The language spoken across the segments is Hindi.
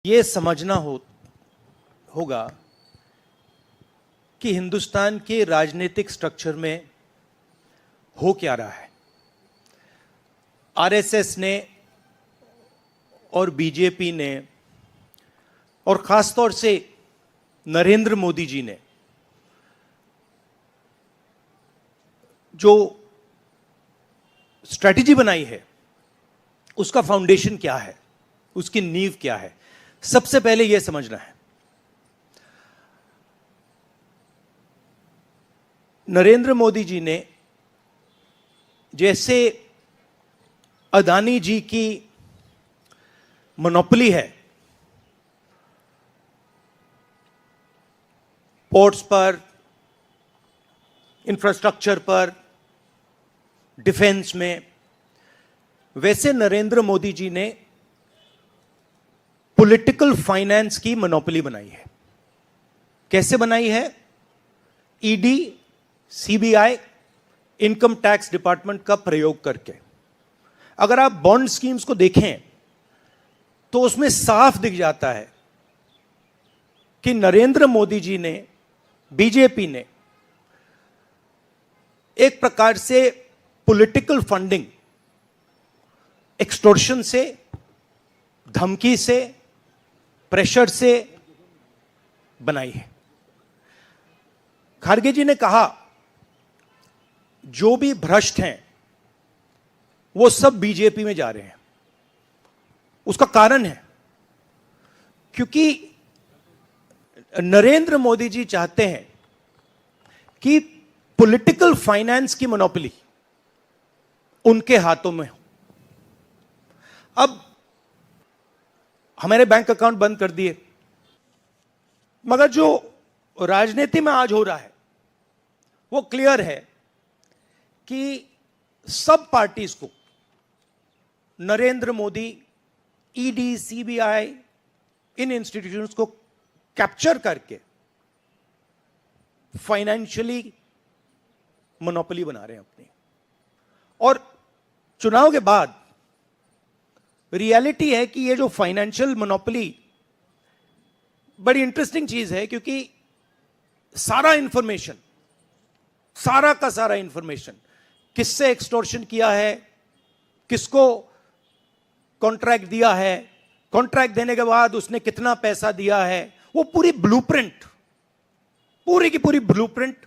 ये समझना होगा कि हिंदुस्तान के राजनीतिक स्ट्रक्चर में हो क्या रहा है। आरएसएस ने और बीजेपी ने और खासतौर से नरेंद्र मोदी जी ने जो स्ट्रैटेजी बनाई है उसका फाउंडेशन क्या है, उसकी नींव क्या है, सबसे पहले यह समझना है। नरेंद्र मोदी जी ने जैसे अदानी जी की मोनोपोली है पोर्ट्स पर, इंफ्रास्ट्रक्चर पर, डिफेंस में, वैसे नरेंद्र मोदी जी ने पॉलिटिकल फाइनेंस की मोनोपोली बनाई है। कैसे बनाई है? ED, CBI, income tax department का प्रयोग करके। अगर आप बॉन्ड स्कीम्स को देखें तो उसमें साफ दिख जाता है कि नरेंद्र मोदी जी ने, बीजेपी ने एक प्रकार से पॉलिटिकल फंडिंग एक्सटॉर्शन से, धमकी से, प्रेशर से बनाई है। खारगे जी ने कहा जो भी भ्रष्ट हैं वो सब बीजेपी में जा रहे हैं। उसका कारण है क्योंकि नरेंद्र मोदी जी चाहते हैं कि पॉलिटिकल फाइनेंस की मोनोपोली उनके हाथों में हो। अब हमारे बैंक अकाउंट बंद कर दिए, मगर जो राजनीति में आज हो रहा है वो क्लियर है कि सब पार्टीज को नरेंद्र मोदी, ईडी, सीबीआई, इन इंस्टीट्यूशंस को कैप्चर करके फाइनेंशियली मोनोपोली बना रहे हैं अपनी। और चुनाव के बाद रियलिटी है कि ये जो फाइनेंशियल मोनोपोली बड़ी इंटरेस्टिंग चीज है, क्योंकि सारा इंफॉर्मेशन, सारा का सारा इंफॉर्मेशन, किससे एक्सटॉर्शन किया है, किसको कॉन्ट्रैक्ट दिया है, कॉन्ट्रैक्ट देने के बाद उसने कितना पैसा दिया है, वो पूरी ब्लूप्रिंट, पूरी की पूरी ब्लूप्रिंट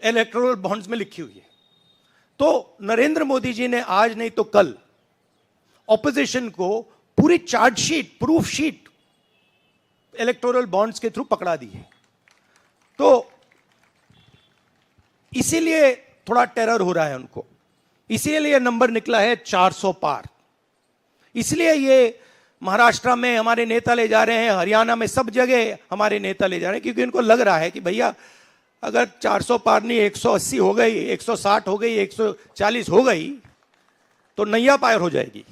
इलेक्टोरल बॉन्ड्स में लिखी हुई है। तो नरेंद्र मोदी जी ने आज नहीं तो कल ऑपोजिशन को पूरी chargesheet, proof sheet electoral bonds के थ्रू पकड़ा दी है। तो इसीलिए थोड़ा टेरर हो रहा है उनको, इसीलिए नंबर निकला है 400 पार। इसलिए ये महाराष्ट्र में हमारे नेता ले जा रहे हैं, हरियाणा में सब जगह हमारे नेता ले जा रहे हैं, क्योंकि इनको लग रहा है कि भैया अगर 400 पार नहीं 180 हो गई, 160 हो गई, 140 हो गई तो नैया पार हो जाएगी।